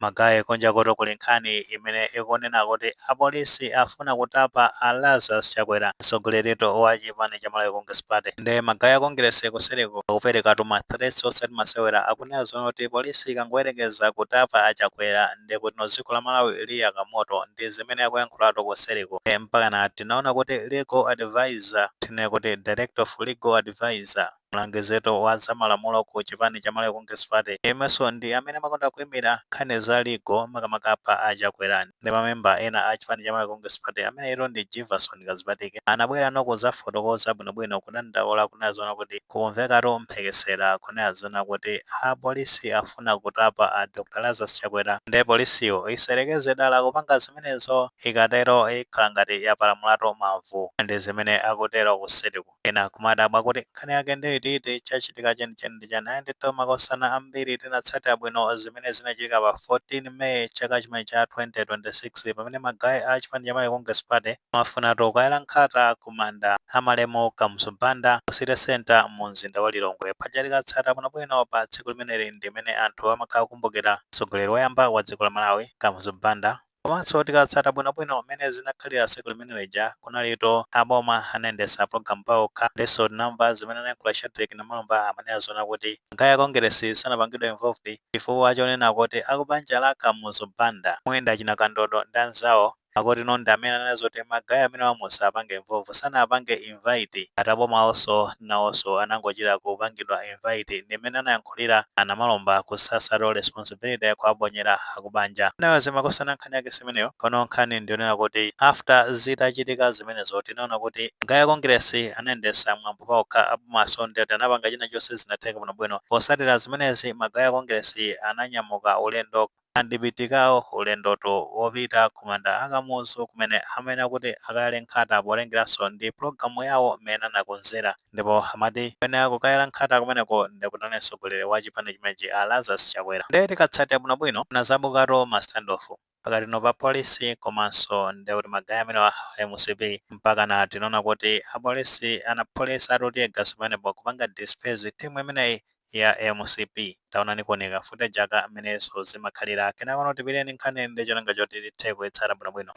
magayi kunja kuti kuli nkhani imene ikunena kuti apolisi afuna kutapa a Lazarus Chakwera, mtsogoleritu wa chipani cha Malawi Congress Party. Ndi magayi a Congress kusereko kupereka tuma threats osati masewera akunena zona kuti polisi ikangoyerekeza kutapa a Chakwera ndi kuti dziko la Malawi liyaka moto, ndi zimene akuyankhulatu kusereko. Mpakana tinaona kuti legal advisor tine kuti director of legal advisor mlangizeto wa zamalamulo ku chipani cha Malawi Congress Party imenso ndi amene amakonda kuyimira nkhani za legal makamaka pa a Chakwera. Ndi mamemba ena a chipani cha Malawi Congress Party amene ilo ndi Jefferson Kazibatike anabwera noko zafotokoza bwinobwino kudandaula kunena zona kuti kumvekatu mphekesera kunena zona kuti apolisi afuna kutapa a Dr. Lazarus Chakwera, ndi polisiyo iserekeze dala kupanga zimenezo ikatero ikhala ngati yapalamulatu mavu, ndi zimene akutero kusereko. Ena kumadabwa kuti nkhani yake ndi chachitika chenicheni ndi chani, ndithu makosana ambiri tinatsatira bwino zimene zinachitika pa 14 May chaka chimene cha 2026 pamene magayi a chipani cha Malawi Congress Party amafunatu kukayala nkhata kumanda amalemo Kamsubanda City Center mu mzinda wa Lilongwe. Paja likatsata bwinobwino pa tsiku limeneli ndimene anthu amakhala kukumbukira mtsogoleri woyamba wa dziko la Malawi Kamsubanda. Komanso tikatsata bwinobwino mmene zinakhalira tsiku limene lija kunalito aboma anayendesa program pawo khalenso tinamva zimene anayankhula Shadrack Namalomba amene azona kuti magayi a Congress sanapangidwe involved chifukwa chonena kuti akubanja la Kamsubanda muyenda chinakandodo ndi anzawo akuti no ndi amene anazoti magayi amene wamusa apange involve sanapange invite ataboma nawonso anangochita kupangidwa invite, ndi mmene anayankhulira Namalomba kusasaro responsibility yakuabonyera akubanja. Nayo zimakosana nkhani yake simeneyo kono nkhani ndionena kuti after zitachitika zimenezo tinaona kuti magayi a Congress anayendesa mwambo pawokha apomaso ndeti anapanga china chonse zinatheka bwinobwino. Posatira zimenezi magayi a Congress ananyamuka ulendo andipitikawo ulendoto wopita kumanda akamuzu kumene amene kuti akayale nkhata polengeranso ndi programu yawo mmene anakonzera, ndipo amati pene akukayala nkhata kumeneko ndikuti mtsogoleri wa chipani chimenechi a Lazarus Chakwera. Ndi tikatsatira bwinobwino nazabukatu ma standoff pakati pa polisi komanso ndi kuti magayi amene wa MCP mpaka tinaona kuti apolisi anapolisa atiye gasi pamenepo kupanga disperse timu imeneyi ya MCP. Taonani kuoneka footage aka amenezo zimakhalira kenako tipireni nkhani ndi cholinga choti tithe kuyitsata bwinobwino.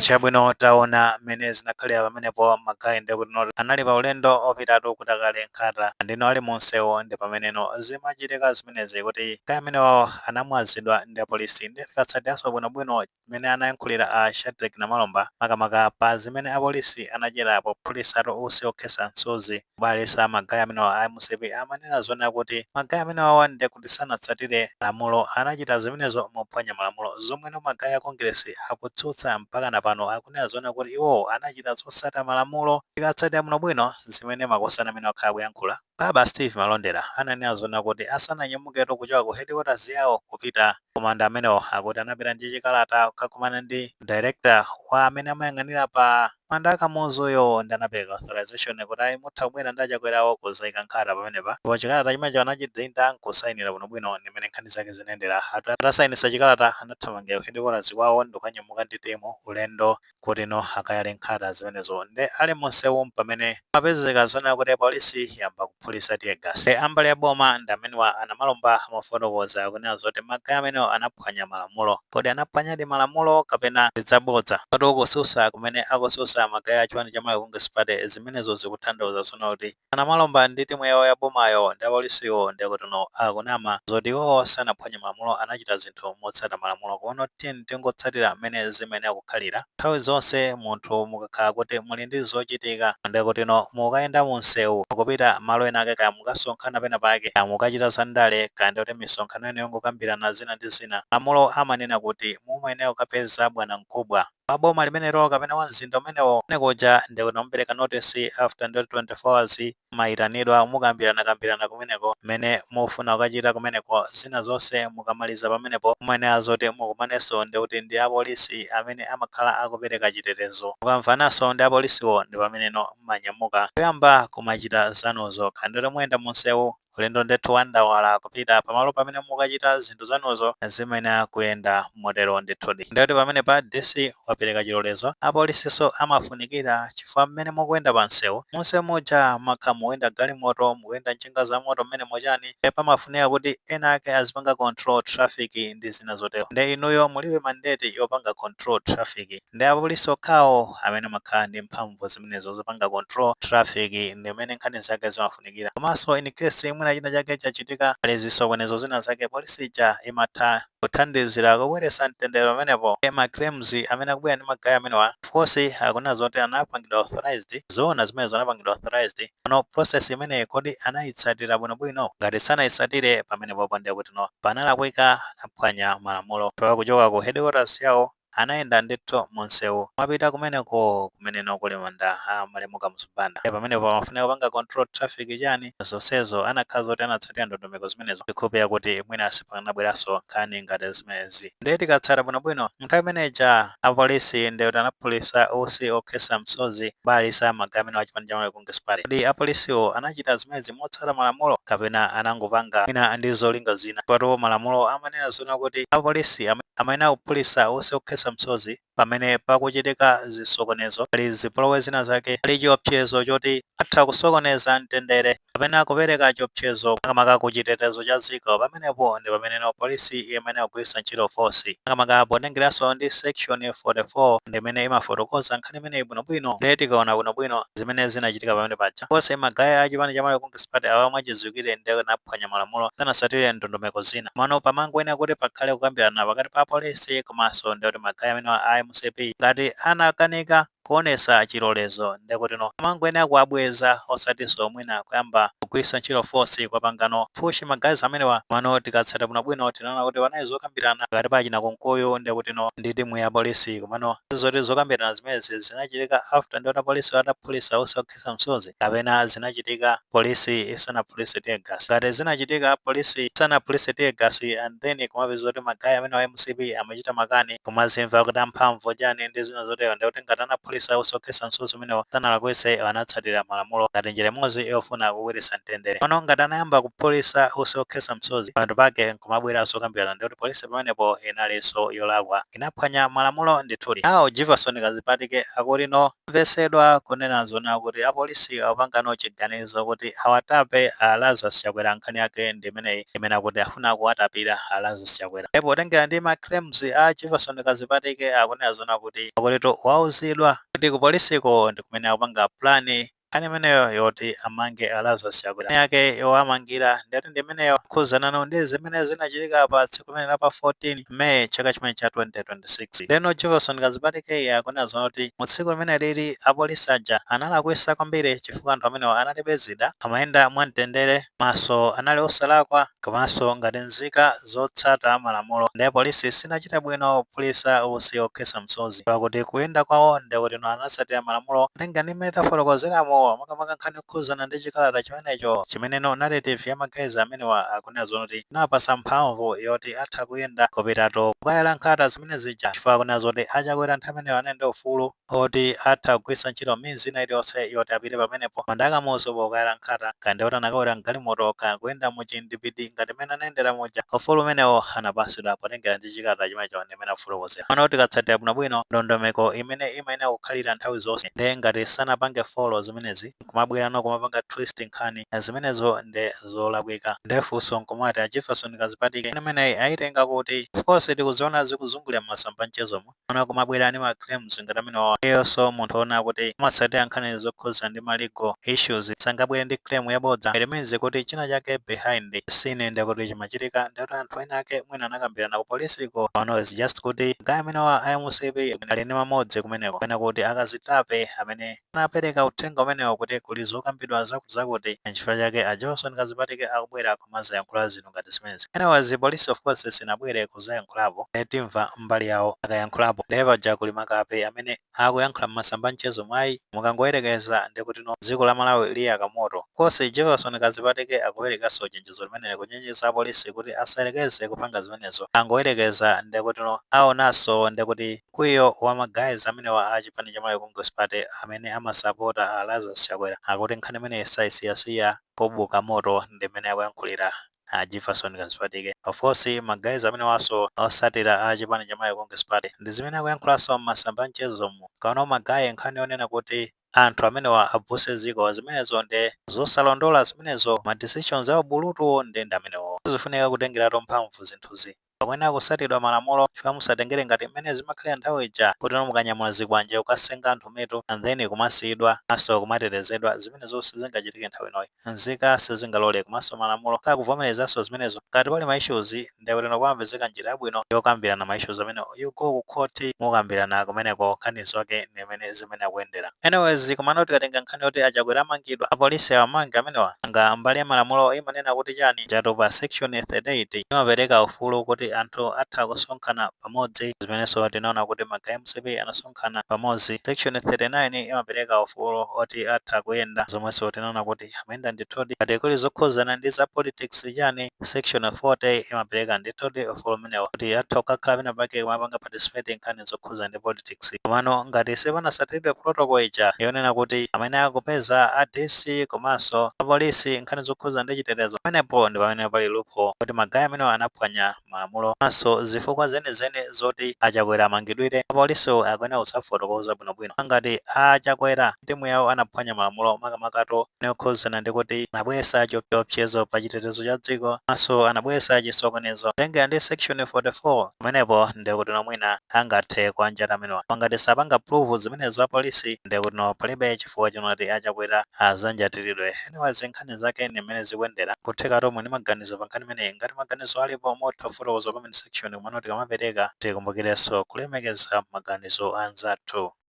Chabwino taona mmene zinakhalira pamenepo magayi ndi kuti anali pa ulendo opitatu kuti akale nkhata ndino ali munsewu, ndi pameneno zimachitika zimenezi kuti magayi amenewo anamwazidwa ndi apolisi. Ndi tikatsatiranso bwinobwino mmene anayankhulira a Shadrack Namalomba makamaka pa zimene apolisi anachitapo polisatu usi okhesa msozi kubalisa magayi amenewo a MCP amanena zona kuti magayi amenewo ndi kuti sanatsatire lamulo, anachita zimenezo mophwanya malamulo zomweno magayi a Congress akutsutsa mpaka pano akunena zona kuti iwo anachita zosata malamulo. Tikatsatira bwinobwino zimene makosana amene akhala kuyankhula Baba Steve Malondera ananena zona kuti asananyamuketu kuchoka ku headquarters yawo kupita komanda amenewo akuti anapita ndi chikalata kakumana ndi director wa amene amayang'anira pa manda akamuzuyo ndi anapereka authorization kuti ayi mutha kubwera ndi Chakwerawo kuzayika nkhata pamenepa, ndipo chikalata chimenecho anachidinda nkusayinira bwinobwino ndi mmene nkhani zake zinayendera. Atasayinisa chikalata anathamangira ku headquarters kwawo ndikanyamuka ndi timu ulendo kuti akayale nkhata zimenezo. Ndi ali munsewu pamene mapezeka zona kuti polisi yamba kuphulisa tiye gasi. Ambali ya boma ndi amene Namalomba amafotokoza kunena zoti magayi amenewo anaphwanya malamulo. Kodi anaphwanyadi malamulo kapena zidzabodza? Kuti ukususa kumene akususa magayi a chipani cha Malawi Congress Party zimenezo zikutanthauza zona kuti Namalomba ndi timu yawo ya bomayo ndi apolisiwo ndi kuti akunama zoti iwowo sanaphwanye malamulo, anachita zinthu motsata malamulo. Kono tingotsatira mmene zimene akukhalira nthawi zonse munthu mukakhala kuti muli ndi zochitika ndi kuti mukayenda munsewu mukupita malo ena ake kaya mukasonkhana pena pake kaya mukachita zandale kaya ndi kuti misonkhano ene yongokambirana zina ndi zina, malamulo amanena kuti mumayenera kukapeza bwana mkubwa aboma limenelo kapena wa mzinda umenewo kuja ndi unompereka notice after 24 hours mayitanidwa mukambirana kumeneko mmene mufuna kukachita kumeneko zina zonse mukamaliza pamenepo kumene azoti mukumanenso ndi kuti ndi apolisi amene amakhala akupereka chitetezo mukamvananso ndi apolisiwo ndi pameneno mmanyamuka kuyamba kumachita zanuzo khandire muyenda munsewu ulendo ndithu wandawala kupita pamalo pamene mukachita zinthu zanuzo zimene kuyenda motero ndithudi ndikuti pamene pa DC wapereka chilolezo apolisinso amafunikira chifukwa mmene mukuyenda pansewu munsewu muja makha muyenda galimoto mukuyenda njinga za moto mmene mochani pamafunika kuti ena ake azipanga control traffic ndi zina zotero ndi inuyo mulibe mandate yopanga control traffic ndi apolisi okhawo amene makhala ndi mphamvu zimenezo zopanga control traffic ndi mmene nkhani zake zimafunikira komanso in case mwina china chake chachitika pali zisokonezo zina zake polisi ija imatha kuthandizira kubweretsa mtendere pamenepo ma claims amene akubwera ndi magaya amenewa of course akuna zoti anapangidwa authorized zoona zimenezo anapangidwa authorized pano process imeneyi kodi anayitsatira bwinobwino ngati sanayitsatire pamenepo ndiye kuti no panalakwika aphwanya malamulo kuchoka ku headquarters yawo anayenda ndithu munsewu mapita kumeneko kumeneno kuli manda malemuka mzipanda pamenepo pamafunika kupanga control traffic chani zonsezo anakhala zoti anatsatira ndondomeko zimenezo ikhopeya kuti mwina sipanabweranso nkhani ngati zimenezi ndiye tikatsata bwinobwino nthawi imeneja apolisi ndi kuti anaphulitsa usi okhesa msozi balisa magaya amene wachipani cha Malawi Congress Party kodi apolisiwo anachita zimenezi motsata malamulo kapena anangopanga mwina ndi zolinga zina patu malamulo amanena zona kuti apolisi amene akuphulitsa usi okhesa msozi pamene pakuchitika zisokonezo pali zipolowe zina zake pali chiopsezo choti atha kusokoneza mtendere kapena kupereka chiopsezo makamaka kuchitetezo cha dziko pamenepo ndi pameneno polisi imene akugwiritsa ntchito force makamaka ponengeranso ndi section 44 ndi imene imafotokoza nkhani imeneyi bwinobwino ndiye tikaona bwinobwino zimene zinachitika pamene paja ponse magaya a chipani cha Malawi Congress Party awa mwachidziwikire ndi anaphwanya malamulo sanasatire ndondomeko zina mano pamangoyenera kuti pakhale kukambirana pakati pa polisi komanso ndi kuti magaya amene a MCP ngati anakanika kuonesa chilolezo ndekuti no pamangoyenera kuabweza osatinso mwina kuyamba kugwiritsa ntchito force kwa pangano phushi magazi amenewa mano tikatsata bwinobwino tinaona kuti panayi zokambirana pakati pa achina konkoyo ndekuti no ndi timu ya polisi komano zoti zokambirana zimenezi zinachitika after ndiona polisi ataphulitsa usi okhesa msozi kapena zinachitika polisi isanaphulitse tear gas ngati zinachitika polisi isanaphulitse tear gas and then kumapeza kuti magaya amene wa MCP amachita makani kumazimva kuti amphamvu chani ndi zina zotero ndikuti ngati anaphulitsa usi okhesa msozi umenewo sanalakwitse anatsatira malamulo ngati njira imodzi yofuna kubweretsa mtendere pano ngati anayamba kuphulitsa usi okhesa msozi panthu pake kumabweranso kukambirana ndikuti polisi pamenepo inalinso yolakwa inaphwanya malamulo ndithudi awo Jefferson Kazipatike akuti no mvesedwa kunena zona kuti apolisi apangano chiganizo kuti awatape Lazarus Chakwera nkhani yake ndi imeneyi imene akuti afuna kuwatapira Lazarus Chakwera potengera ndi ma claims a Jefferson Kazipatike akunena zona kuti akuti wauzidwa kuti ku polisiko ndi kumene akupanga plani nkhani imeneyo yoti amange Lazarus Chakwera yake yowamangira ndiyati ndi imeneyo khuzanano ndi zimene zinachitika pa tsiku limene la pa 14 May chaka chimene cha 2026 leno Jefferson Kazipatike akunena zona kuti mu tsiku limene lili apolisi aja analakwitsa kwambiri chifukwa anthu amenewo analibe zida amayenda mwamtendere maso anali osalakwa komanso ngati nzika zotsata malamulo ndi polisi sinachita bwino kuphulitsa usi okhesa msozi pakuti kuyenda kwawo ndikuti no anatsatira malamulo tenga ndi mmene tafotokozeramo makamaka nkhani yokhuzana ndi chikalata chimenecho chimeneno narrative ya magazi amenewa akunena zona kuti inapasa mphamvu yoti atha kuyenda kupitato kukayala nkhata zimene zija chifukwa akunena zoti achakwera nthawi ameneyo anali ndi ufulu oti atha kugwiritsa ntchito minzi ina iliyonse yoti apite pamenepo mandakamuso pokayala nkhata kandi oti anakawera mgalimoto kuyenda muchindipiti ngati mmene anayendera muja ufulu umenewo anapasidwa potengera ndi chikalata chimenecho ndi imene afotokozera pano tikatsatira bwinobwino ndondomeko imene imayenera kukhalira nthawi zonse ndi ngati sanapange folo zimenezi kumabwerano kumapanga twist nkhani zimenezo ndi zolakwika ndefunso nkomati a Jefferson Kazipatike imeneyi ayitenga kuti of course tikuziona zikuzungulira m'masamba mchezomo ona kumabwera ndi ma claims ngati amenewa iyonso munthu ona kuti amatsatira nkhani zokhuza ndi ma legal issues sangabwere ndi claim yabodza it means kuti china chake behind the scene ndi kuti chimachitika ndikuti anthu ena ake mwina anakambirana ku polisiko pano is just kuti gaya amenewa a MCP ali ndi mamodzi kumeneko pena kuti akazitape amene anapereka uthenga amenewo kuti kuli zokambidwa zakuti nchifukwa chake a Johnson Kazipatike akubwera kumazayankhula zinthu ngati zimenezi. Anyways, police of course sinabwere kuzayankhulapo, timva mbali yawo akayankhulapo. Ndiye paja kuli makape amene akuyankhula m'masamba mchezo mwayi mukangoyerekeza ndikuti no dziko la Malawi liyaka moto. Kosi Jefferson Kazipatike akuperekanso chenjezo limeneli kuchenjeza apolisi kuti asayerekeze kupanga zimenezo. Angoyerekeza ndikuti no aonanso ndikuti kwiyo wa magayizi amenewa a chipani cha Malawi Congress Party amene amasapota a Lazarus Chakwera akuti nkhani imene sayisiyasiya pobuka moto ndi imene akuyankhulira a Jefferson Kazipatike. Of course magayizi amene waso osatira a chipani cha Malawi Congress Party ndi zimene akuyankhulanso m'masamba mchezomo. Kaona magayi nkhani yonena kuti anthu amenewa abvuse ziko zimenezo ndi zosalondola zimenezo, ma decisions awo bulutu ndi amenewo. Zifunika kutengeratu mphamvu zinthuzi. Pamene akusatidwa malamulo chifukwa musatengere ngati mmene zimakhalira nthawi ija kuti mukanyamula zikwanje ukasenga anthu mitu and then kumasiyidwa maso kumatetezedwa, zimene zonse zingachitike nthawi inoyi. Nzika sizingalole komanso malamulo sakuvomerezanso zimenezo. Ngati pali ma issues ndikuti kwamapezeka njira yabwino yokambirana ma issues amene you go ku court mukambirana kumeneko nkhanizo ake nimene zimene akuyendera. Anyways, komano tikatenga nkhani yoti Achakwera amangidwa, apolisi amange amenewa nga mbali ya malamulo imanena kuti chani chatopa section 38 imapereka ufulu kuti anthu atha kusonkhana pamodzi, zimenenso tinaona kuti magayi MCP anasonkhana pamodzi. Section 39 imapereka ufulu oti atha kuyenda, zomwenso tinaona kuti amayenda ndithudi kati kuli zokhuzana ndi za politics chani. Section 40 imapereka ndithudi ufulu umenewo kuti atha kukakhala pena pake kumapanga participate nkhani zokhuzana ndi politics. Komano ngati sipanasatiridwe protocol ija yonena kuti amene akupeza a DC komanso apolisi nkhani zokhuzana ndi chitetezo, pamenepo ndi pamene pali loophole kuti magayi amenewa anaphwanya malamulo. Maso zifukwa zenizeni zoti Achakwera amangidwire, apolisi akuyenera kusafotokoza bwinobwino. Ngati Achakwera timu yawo anaphwanya malamulo makamakato neokhuzana ndi kuti anabweretsa chiopsezo pa chitetezo cha dziko, maso anabweretsa chisokonezo kutengera ndi section 44, pamenepo ndikuti nomwina angathe kuanjana amenewa. Ngati sapanga prove zimenezo apolisi ndikuti no palibe chifukwa chonoti Achakwera azanjatiridwe. Anyways, nkhani zake ni mmene zikuyendera. Kutheka tomwe ndi maganizo pa nkhani imeneyi. Ngati maganizo alipo motha kufotokoza comment section kumene tikamapereka tikumbukirenso kulemekeza maganizo anzathu.